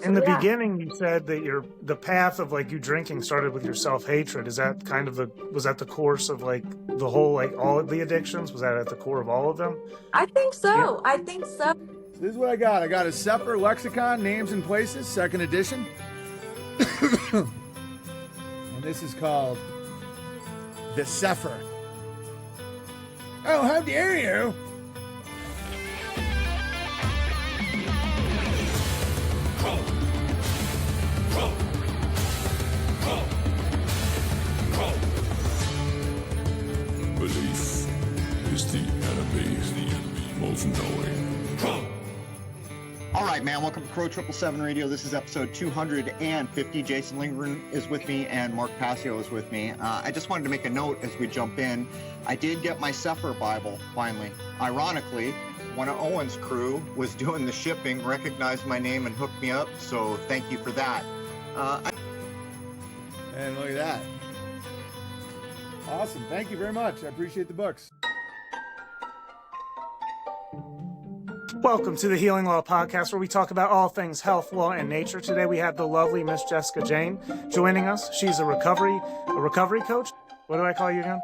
In the Yeah. beginning, you said that the path of like you drinking started with your self-hatred. Is that kind of was that the course of like the whole, like all of the addictions? Was that at the core of all of them? I think Yeah. so. I think so. So this is what I got. I got a Sefer Lexicon, Names and Places, 2nd edition. And this is called The Sefer. Oh, how dare you! Belief is the enemy of knowing. All right, man. Welcome to Crow 777 Radio. This is episode 250. Jason Lindgren is with me, and Mark Passio is with me. I just wanted to make a note as we jump in. I did get my Sefer Bible finally. Ironically, one of Owen's crew was doing the shipping, recognized my name, and hooked me up. So thank you for that. And look at that. Awesome. Thank you very much. I appreciate the books. Welcome to the Healing Law Podcast, where we talk about all things health, law, and nature. Today we have the lovely Miss Jessica Jane joining us. She's a recovery coach. What do I call you again?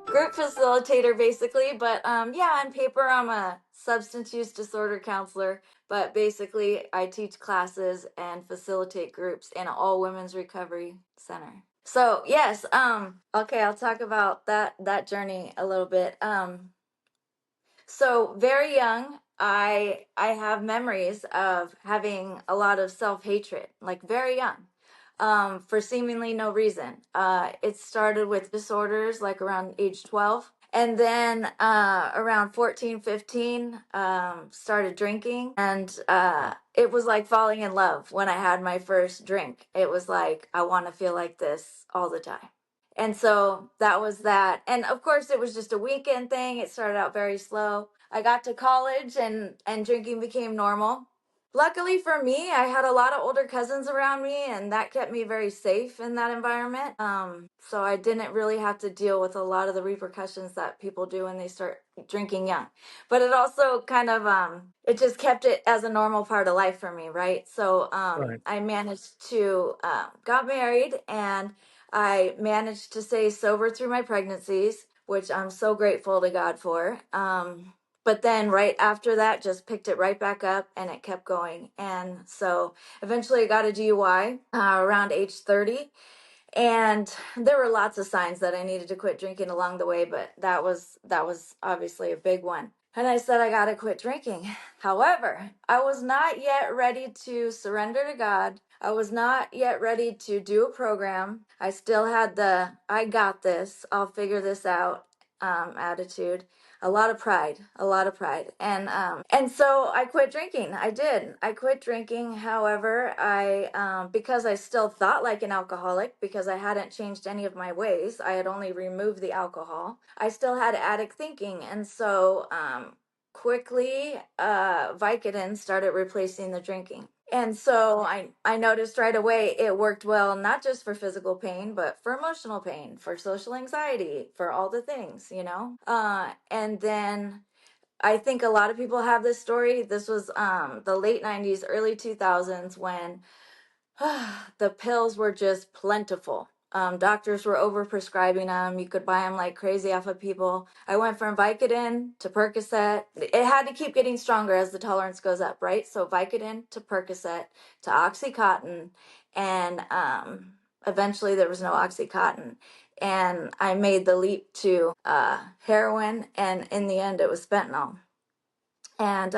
Group facilitator, basically. But yeah, on paper, I'm a substance use disorder counselor. But basically, I teach classes and facilitate groups in an all-women's recovery center. So yes, okay, I'll talk about that journey a little bit. So very young, I have memories of having a lot of self-hatred, like very young, for seemingly no reason. It started with disorders like around age 12. And then around 14, 15, started drinking. And it was like falling in love when I had my first drink. It was like, I want to feel like this all the time. And so that was that. And of course, it was just a weekend thing. It started out very slow. I got to college and drinking became normal. Luckily for me, I had a lot of older cousins around me, and that kept me very safe in that environment. So I didn't really have to deal with a lot of the repercussions that people do when they start drinking young. But it also kind of, it just kept it as a normal part of life for me, right? So Right. I managed to, got married, and I managed to stay sober through my pregnancies, which I'm so grateful to God for. But then right after that, just picked it right back up, and it kept going. And so eventually I got a DUI around age 30. And there were lots of signs that I needed to quit drinking along the way, but that was obviously a big one. And I said, I got to quit drinking. However, I was not yet ready to surrender to God. I was not yet ready to do a program. I still had the, I got this, I'll figure this out attitude. A lot of pride. And so I quit drinking. I did. I quit drinking. However, because I still thought like an alcoholic, because I hadn't changed any of my ways, I had only removed the alcohol, I still had addict thinking. And so, quickly, Vicodin started replacing the drinking. And so I noticed right away it worked well, not just for physical pain, but for emotional pain, for social anxiety, for all the things, you know? And then I think a lot of people have this story. This was the late 90s, early 2000s when the pills were just plentiful. Doctors were overprescribing them. You could buy them like crazy off of people. I went from Vicodin to Percocet. It had to keep getting stronger as the tolerance goes up, right? So Vicodin to Percocet to Oxycontin, and eventually there was no Oxycontin. And I made the leap to heroin, and in the end it was fentanyl. And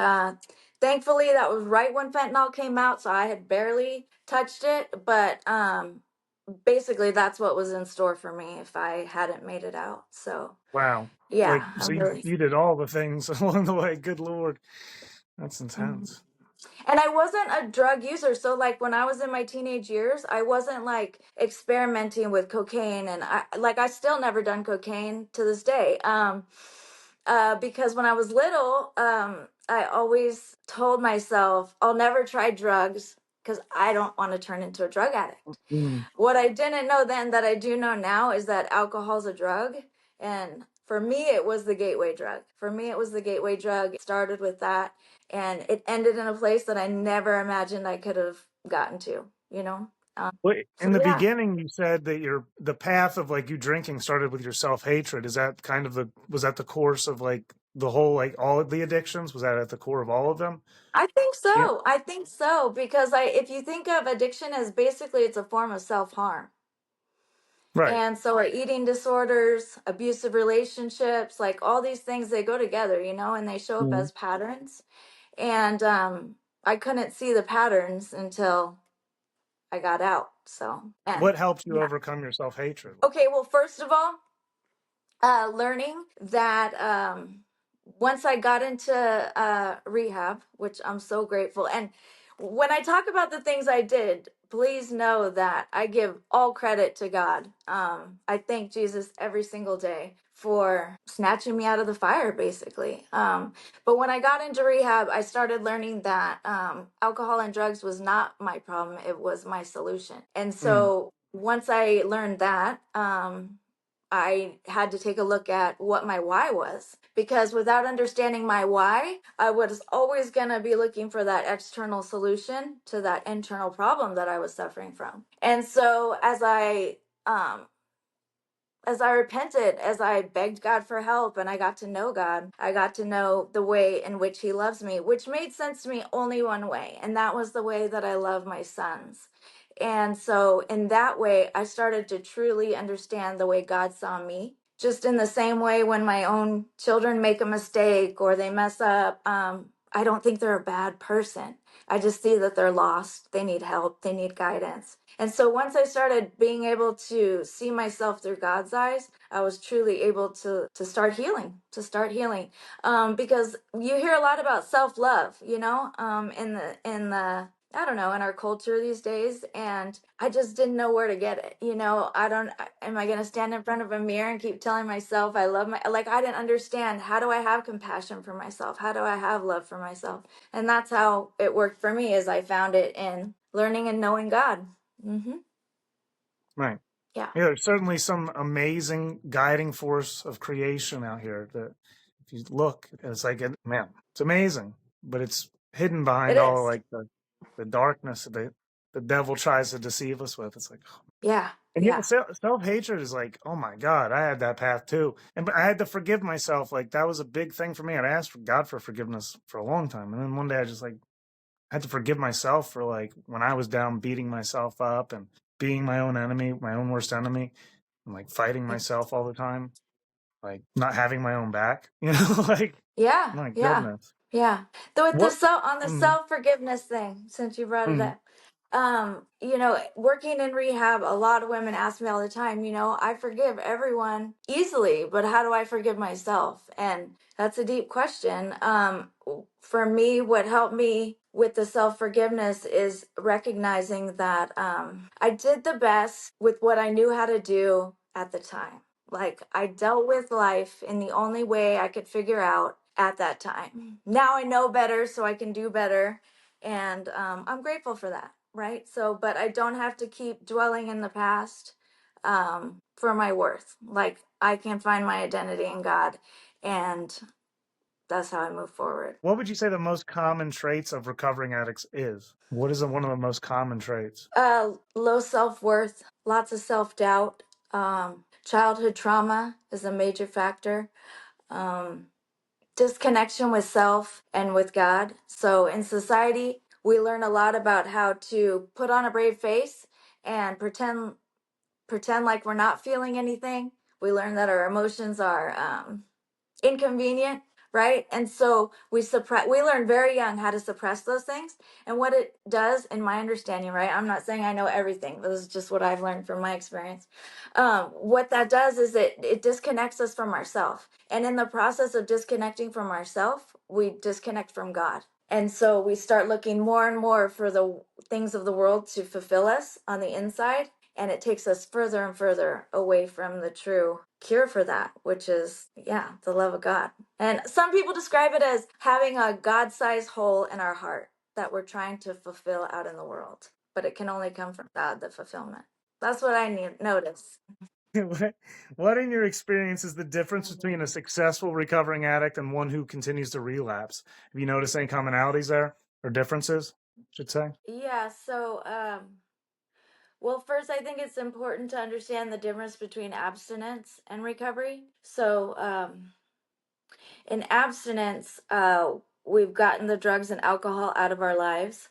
thankfully, that was right when fentanyl came out, so I had barely touched it. But basically, that's what was in store for me if I hadn't made it out. So Wow. yeah, Like, I'm so really. you did all the things along the way. Good Lord. That's Mhm. intense. And I wasn't a drug user, so like when I was in my teenage years, I wasn't like experimenting with cocaine, and I still never done cocaine to this day. Because when I was little, I always told myself I'll never try drugs because I don't want to turn into a drug addict. Mm. What I didn't know then that I do know now is that alcohol's a drug, And for me, it was the gateway drug. For me, it was the gateway drug. It started with that, and it ended in a place that I never imagined I could have gotten to, you know? Well, in So the yeah, beginning, you said that the path of like you drinking started with your self hatred. Is that kind of was that the course of like the whole like all of the addictions? Was that at the core of all of them? I think Yeah. so. I think so because if you think of addiction as basically it's a form of self-harm. Right. And so are eating disorders, abusive relationships, like all these things, they go together, and they show up Mhm. as patterns. And I couldn't see the patterns until I got out. So, and What helped you yeah. overcome your self hatred? Okay, well, first of all, learning that once I got into rehab, which I'm so grateful. And when I talk about the things I did, please know that I give all credit to God. I thank Jesus every single day for snatching me out of the fire, basically. But when I got into rehab, I started learning that alcohol and drugs was not my problem, it was my solution. And Mm. so once I learned that, I had to take a look at what my why was because without understanding my why, I was always going to be looking for that external solution to that internal problem that I was suffering from. And so um as I repented, as I begged God for help and I got to know God, I got to know the way in which He loves me, which made sense to me only one way, and that was the way that I love my sons. And so, in that way, I started to truly understand the way God saw me. Just in the same way, when my own children make a mistake or they mess up, I don't think they're a bad person. I just see that they're lost. They need help, they need guidance. And so once I started being able to see myself through God's eyes, I was truly able to start healing, because you hear a lot about self-love, in the I don't know, in our culture these days, and I just didn't know where to get it. Am I going to stand in front of a mirror and keep telling myself I love like I didn't understand, how do I have compassion for myself? How do I have love for myself? And that's how it worked for me, is I found it in learning and knowing God. Mm-hmm. Right. Yeah. Yeah, there's certainly some amazing guiding force of creation out here that if you look, it's like, man, it's amazing, but it's hidden It behind all is. like the darkness that the devil tries to deceive us with. It's like, Yeah. and yeah, Yeah. self hatred is like, oh my God, I had that path too. And but I had to forgive myself. Like that was a big thing for me. I'd asked for God for forgiveness for a long time. And then one day I just like had to forgive myself for like when I was down beating myself up and being my own enemy, my own worst enemy, and like fighting myself all the time, like not having my own back, like Yeah. my Yeah. goodness. Yeah. Though with the What? self on the Mm, self-forgiveness thing, since you brought it mm, up, working in rehab, a lot of women ask me all the time, I forgive everyone easily, but how do I forgive myself? And that's a deep question. For me, what helped me with the self-forgiveness is recognizing that I did the best with what I knew how to do at the time. Like I dealt with life in the only way I could figure out at that time. Now I know better, so I can do better. And I'm grateful for that, right? So, but I don't have to keep dwelling in the past for my worth. Like I can find my identity in God, and that's how I move forward. what would you say the most common traits of recovering addicts is? What is one of the most common traits? Low self-worth, lots of self-doubt. Childhood trauma is a major factor. Um, Disconnection with self and with God. So in society, we learn a lot about how to put on a brave face and pretend like we're not feeling anything. We learn that our emotions are inconvenient, right? And so we learn very young how to suppress those things. And what it does, in my understanding, right? I'm not saying I know everything, but this is just what I've learned from my experience. What that does is it disconnects us from ourselves. And in the process of disconnecting from ourselves, we disconnect from God. And so we start looking more and more for the things of the world to fulfill us on the inside, and it takes us further and further away from the true cure for that, which is, yeah, the love of God. And some people describe it as having a God-sized hole in our heart that we're trying to fulfill out in the world, but it can only come from God, the fulfillment. That's what I notice. What in your experience is the difference between a successful recovering addict and one who continues to relapse? Have you noticed any commonalities there or differences, I should say? Yeah, so well, first I think it's important to understand the difference between abstinence and recovery. So, in abstinence, we've gotten the drugs and alcohol out of our lives,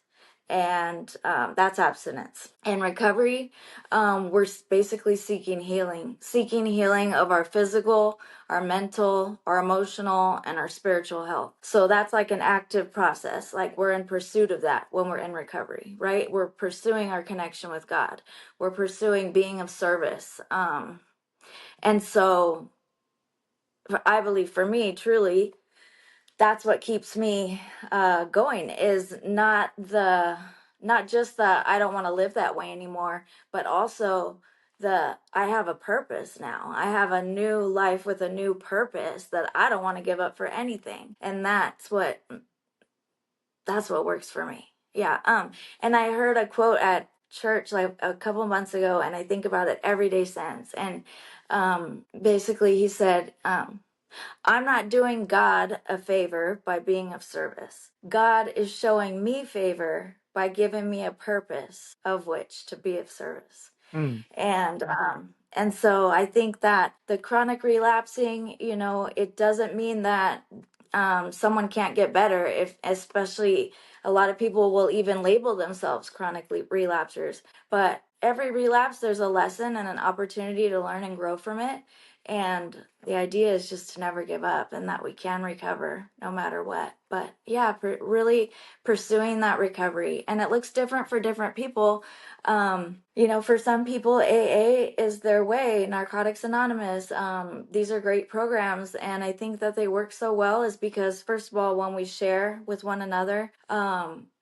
and that's abstinence. In recovery, we're basically seeking healing of our physical, our mental, our emotional, and our spiritual health. So that's like an active process. Like we're in pursuit of that when we're in recovery, right? We're pursuing our connection with God. We're pursuing being of service. And so I believe for me, truly, that's what keeps me going is not just the I don't want to live that way anymore, but also the I have a purpose now. I have a new life with a new purpose that I don't want to give up for anything. And that's what works for me. Yeah. And I heard a quote at church like a couple months ago, and I think about it every day since. And basically he said, I'm not doing God a favor by being of service. God is showing me favor by giving me a purpose of which to be of service. Mm. And so I think that the chronic relapsing, it doesn't mean that someone can't get better. If especially a lot of people will even label themselves chronically relapsers, but every relapse there's a lesson and an opportunity to learn and grow from it. And the idea is just to never give up and that we can recover no matter what. But yeah, really pursuing that recovery. And it looks different for different people. For some people, AA is their way, Narcotics Anonymous. These are great programs. And I think that they work so well is because, first of all, when we share with one another,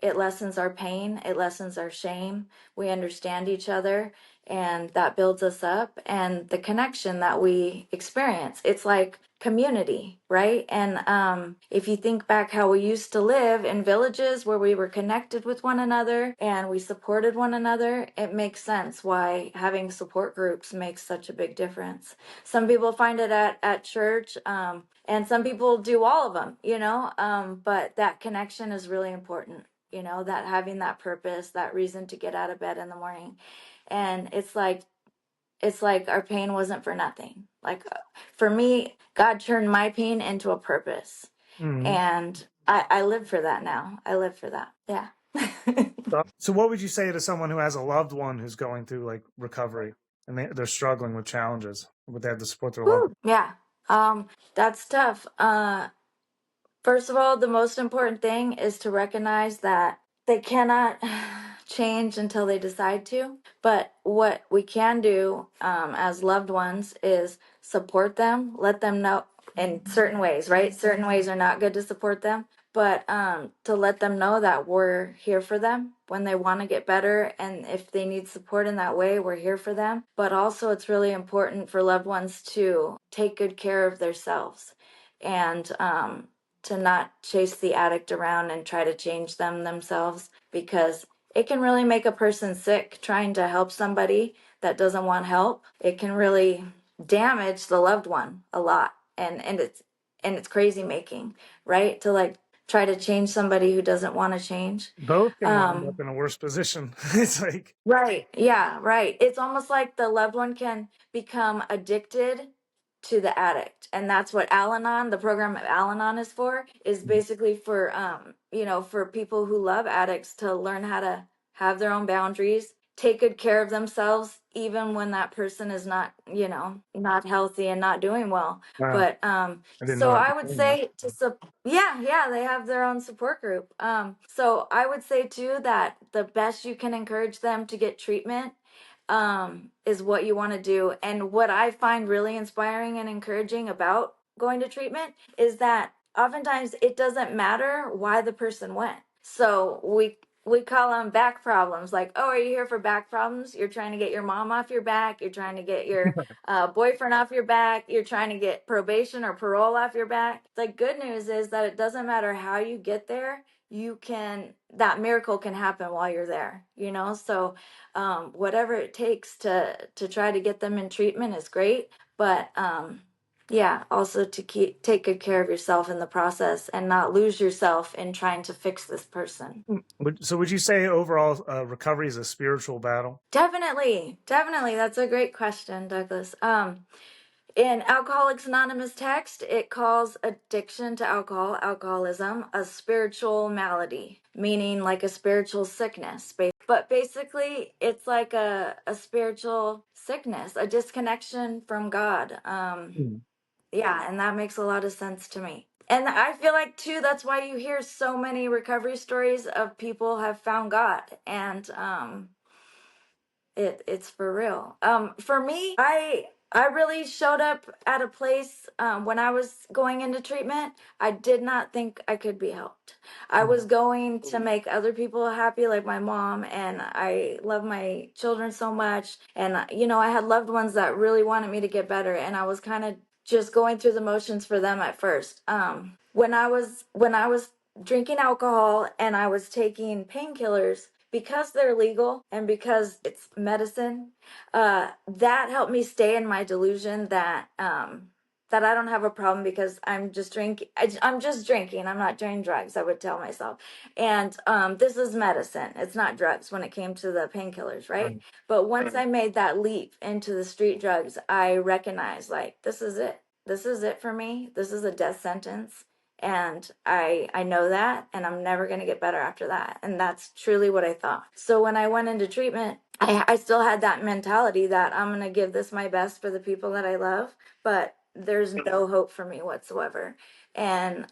it lessens our pain, it lessens our shame. We understand each other, and that builds us up. And the connection that we experience, it's like community, right? And if you think back how we used to live in villages where we were connected with one another and we supported one another, it makes sense why having support groups makes such a big difference. Some people find it at church, and some people do all of them, but that connection is really important, that having that purpose, that reason to get out of bed in the morning. And it's like our pain wasn't for nothing. Like for me, God turned my pain into a purpose. Mm. And I live for that now. I live for that. Yeah. So what would you say to someone who has a loved one who's going through like recovery and they're struggling with challenges? Would they have to support their loved Whew. Yeah. That's tough. First of all, the most important thing is to recognize that they cannot change until they decide to. But what we can do as loved ones is support them, let them know in certain ways, right? Certain ways are not good to support them, but to let them know that we're here for them when they want to get better. And if they need support in that way, we're here for them. But also, it's really important for loved ones to take good care of themselves and to not chase the addict around and try to change them themselves, because it can really make a person sick trying to help somebody that doesn't want help. It can really damage the loved one a lot. And it's crazy making, right? To like try to change somebody who doesn't want to change. both can wind up in a worse position. It's like Right. Yeah, right. It's almost like the loved one can become addicted to the addict. And that's what Al-Anon, the program of Al-Anon is for, is basically for for people who love addicts to learn how to have their own boundaries, take good care of themselves even when that person is not, not healthy and not doing well. wow, But I didn't so know I would that. say yeah, they have their own support group. So I would say too that the best you can encourage them to get treatment is what you want to do. And what I find really inspiring and encouraging about going to treatment is that oftentimes it doesn't matter why the person went. So we call them back problems. Like, oh, are you here for back problems? You're trying to get your mom off your back. You're trying to get your boyfriend off your back. You're trying to get probation or parole off your back. The good news is that it doesn't matter how you get there. that miracle can happen while you're there, so whatever it takes to try to get them in treatment is great, but yeah, also to take good care of yourself in the process and not lose yourself in trying to fix this person. So would you say overall recovery is a spiritual battle? Definitely. That's a great question, Douglas. In Alcoholics Anonymous text, it calls addiction to alcoholism, a spiritual malady, meaning like a spiritual sickness. But basically, it's like a spiritual sickness, a disconnection from God. Yeah, and that makes a lot of sense to me. And I feel like too, that's why you hear so many recovery stories of people have found God, and it's for real. For me, I really showed up at a place when I was going into treatment. I did not think I could be helped. I was going to make other people happy, like my mom, and I love my children so much. And I had loved ones that really wanted me to get better, and I was kind of just going through the motions for them at first. When I was drinking alcohol and I was taking painkillers, because they're legal and because it's medicine, that helped me stay in my delusion that I don't have a problem because I'm just drinking. I'm just drinking. I'm not doing drugs, I would tell myself. And this is medicine. It's not drugs when it came to the painkillers, right? But once I made that leap into the street drugs, I recognized, like, this is it. This is it for me. This is a death sentence. And I know that, and I'm never going to get better after that. And that's truly what I thought. So when I went into treatment, I still had that mentality that I'm going to give this my best for the people that I love, but there's no hope for me whatsoever. And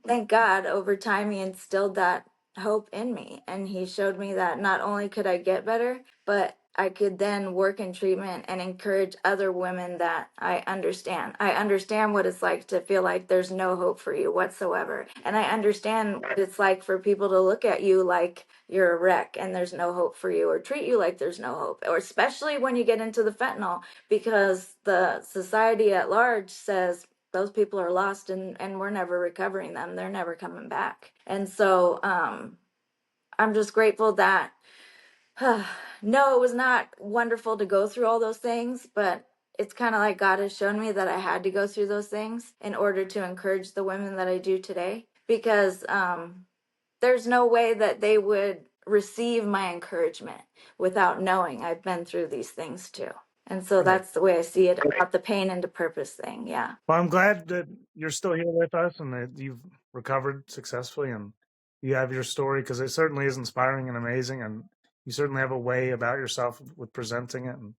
thank God, over time, he instilled that hope in me. And he showed me that not only could I get better, but I could then work in treatment and encourage other women that I understand. I understand what it's like to feel like there's no hope for you whatsoever. And I understand what it's like for people to look at you like you're a wreck and there's no hope for you, or treat you like there's no hope, or especially when you get into the fentanyl, because the society at large says those people are lost and we're never recovering them. They're never coming back. And so I'm just grateful that no, it was not wonderful to go through all those things, but it's kind of like God has shown me that I had to go through those things in order to encourage the women that I do today, because there's no way that they would receive my encouragement without knowing I've been through these things too. And so that's the way I see it about the pain into purpose thing. Yeah. Well, I'm glad that you're still here with us and that you've recovered successfully and you have your story, because it certainly is inspiring and amazing. And you certainly have a way about yourself with presenting it. And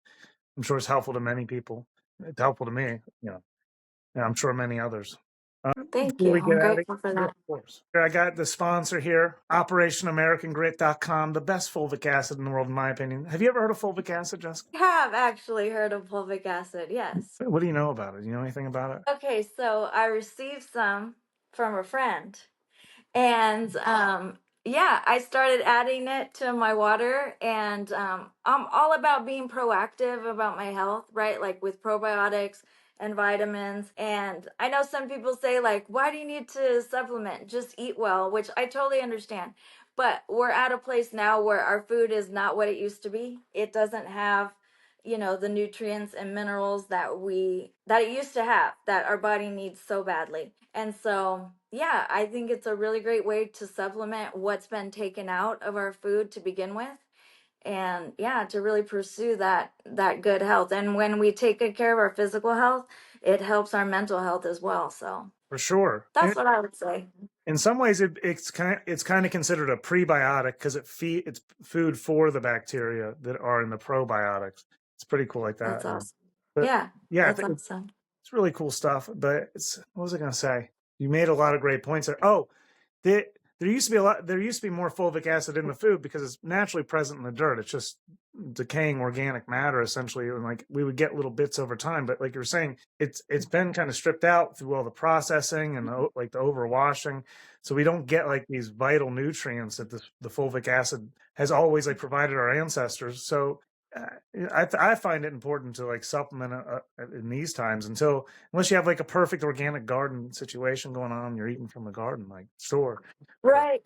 I'm sure it's helpful to many people. It's helpful to me, and I'm sure many others. Thank Before you. we get I'm out of grateful for here, that. of course, I got the sponsor here, OperationAmericanGrit.com, the best fulvic acid in the world, in my opinion. Have you ever heard of fulvic acid, Jessica? I have actually heard of fulvic acid. Yes. What do you know about it? Do you know anything about it? Okay, so I received some from a friend. And yeah, I started adding it to my water, and I'm all about being proactive about my health, right? Like with probiotics and vitamins. And I know some people say, like, why do you need to supplement? Just eat well, which I totally understand. But we're at a place now where our food is not what it used to be. It doesn't have the nutrients and minerals that it used to have, that our body needs so badly. And so yeah, I think it's a really great way to supplement what's been taken out of our food to begin with, and yeah, to really pursue that good health. And when we take good care of our physical health, it helps our mental health as well. So For sure. that's what I would say. In some ways, it's kind of considered a prebiotic because it's food for the bacteria that are in the probiotics. It's pretty cool like that. That's awesome. But Yeah, yeah, that's awesome. it's really cool stuff. But what was I going to say? You made a lot of great points there. Oh, there used to be there used to be more fulvic acid in the food because it's naturally present in the dirt. It's just decaying organic matter essentially, and like we would get little bits over time. But like you were saying, it's been kind of stripped out through all the processing and the overwashing, so we don't get like these vital nutrients that the fulvic acid has always like provided our ancestors. So I find it important to like supplement in these times unless you have like a perfect organic garden situation going on, you're eating from a garden like store. Right.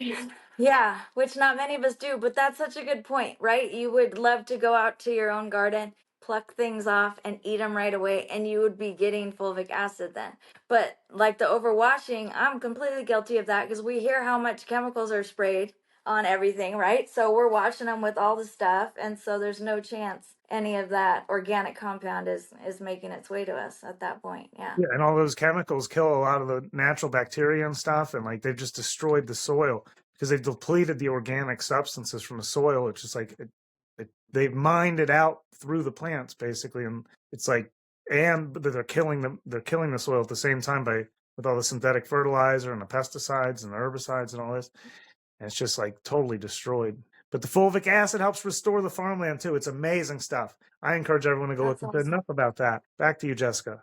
Yeah, which not many of us do, but that's such a good point, right? You would love to go out to your own garden, pluck things off, and eat them right away, and you would be getting fulvic acid then. But like the overwashing, I'm completely guilty of that because we hear how much chemicals are sprayed on everything, right? So we're washing them with all the stuff, and so there's no chance any of that organic compound is making its way to us at that point. Yeah. Yeah, and all those chemicals kill a lot of the natural bacteria and stuff, and like they've just destroyed the soil because they've depleted the organic substances from the soil. It's just like they've mined it out through the plants basically, and it's like but they're killing the soil at the same time with all the synthetic fertilizer and the pesticides and the herbicides and all this, and it's just like totally destroyed. But the fulvic acid helps restore the farmland too. It's amazing stuff. I encourage everyone to go look That's into it. awesome. Enough about that. Back to you, Jessica.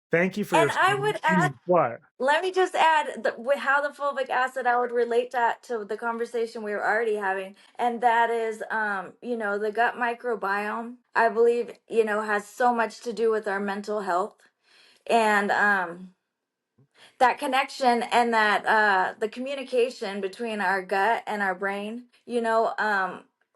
Thank you for your And I would add, what? let me just add how the fulvic acid, I would relate that to the conversation we were already having. And that is, the gut microbiome, I believe, has so much to do with our mental health. And that connection and that the communication between our gut and our brain,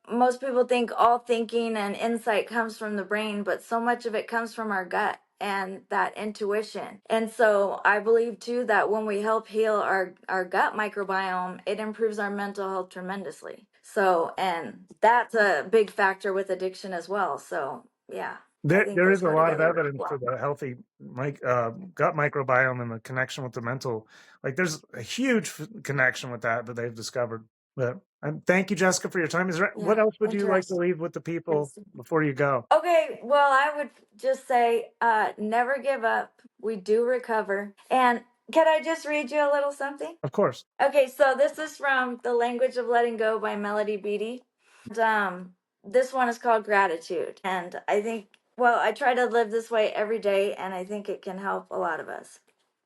most people think all thinking and insight comes from the brain, but so much of it comes from our gut and that intuition. And so I believe too that when we help heal our gut microbiome, it improves our mental health tremendously. So, and that's a big factor with addiction as well. So yeah, I think There those is a go lot of together really evidence for well. the healthy gut microbiome and the connection with the mental. Like, there's a huge connection with that they've discovered. But thank you, Jessica, for your time. What Yeah, else would you like to interesting. leave with the people before you go? Okay, well, I would just say never give up. We do recover. And can I just read you a little something? Of course. Okay, so this is from The Language of Letting Go by Melody Beattie. And, this one is called Gratitude. And I think, well, I try to live this way every day, and I think it can help a lot of us.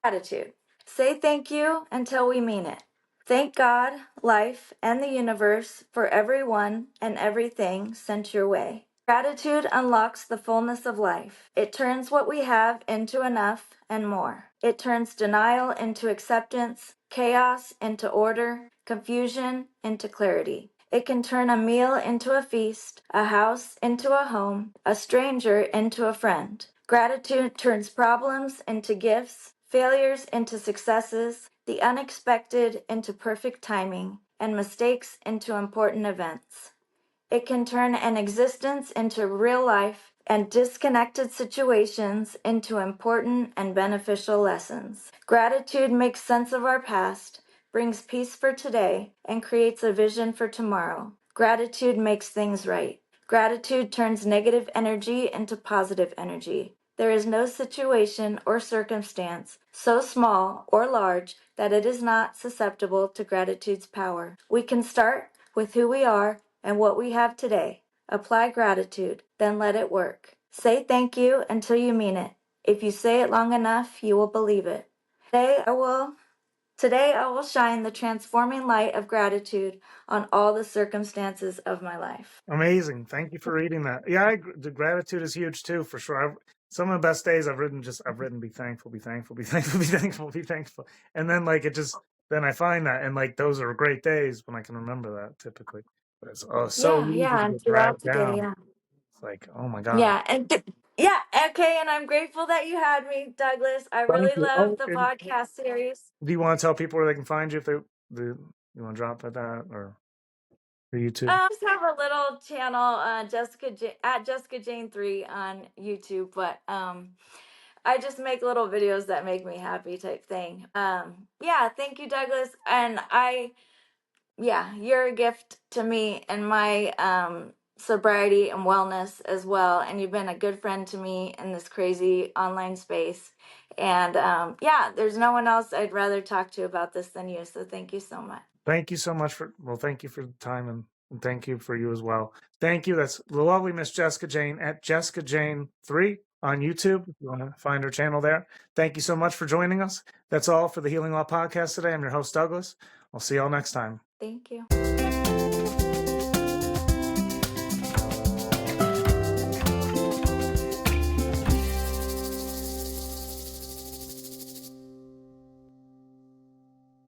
Gratitude. Say thank you until we mean it. Thank God, life, and the universe for everyone and everything sent your way. Gratitude unlocks the fullness of life. It turns what we have into enough and more. It turns denial into acceptance, chaos into order, confusion into clarity. It can turn a meal into a feast, a house into a home, a stranger into a friend. Gratitude turns problems into gifts, failures into successes, the unexpected into perfect timing, and mistakes into important events. It can turn an existence into real life and disconnected situations into important and beneficial lessons. Gratitude makes sense of our past, brings peace for today, and creates a vision for tomorrow. Gratitude makes things right. Gratitude turns negative energy into positive energy. There is no situation or circumstance so small or large that it is not susceptible to gratitude's power. We can start with who we are and what we have today. Apply gratitude, then let it work. Say thank you until you mean it. If you say it long enough, you will believe it. Today I will shine the transforming light of gratitude on all the circumstances of my life. Amazing. Thank you for reading that. Yeah, the gratitude is huge too, for sure. Some of the best days I've written be thankful, be thankful, be thankful, be thankful, be thankful. And then like then I find that, and like those are great days when I can remember that typically. But it's so easy to And get throughout dragged the day, down. yeah. It's like, oh my God. Yeah, yeah, okay, and I'm grateful that you had me, Douglas. I Thank really you. love Oh, the and podcast series. do you want to tell people where they can find you if you want to drop at that or YouTube? Just have a little channel, at Jessica Jane 3 on YouTube, but I just make little videos that make me happy type thing. Yeah, thank you, Douglas, and you're a gift to me and my sobriety and wellness as well, and you've been a good friend to me in this crazy online space. And there's no one else I'd rather talk to about this than you. So thank you so much. Thank you so much thank you for the time and thank you for you as well. Thank you. That's the lovely Miss Jessica Jane at Jessica Jane 3 on YouTube. If you want to find her channel there. Thank you so much for joining us. That's all for the Healing Law Podcast today. I'm your host, Douglas. I'll see y'all next time. Thank you.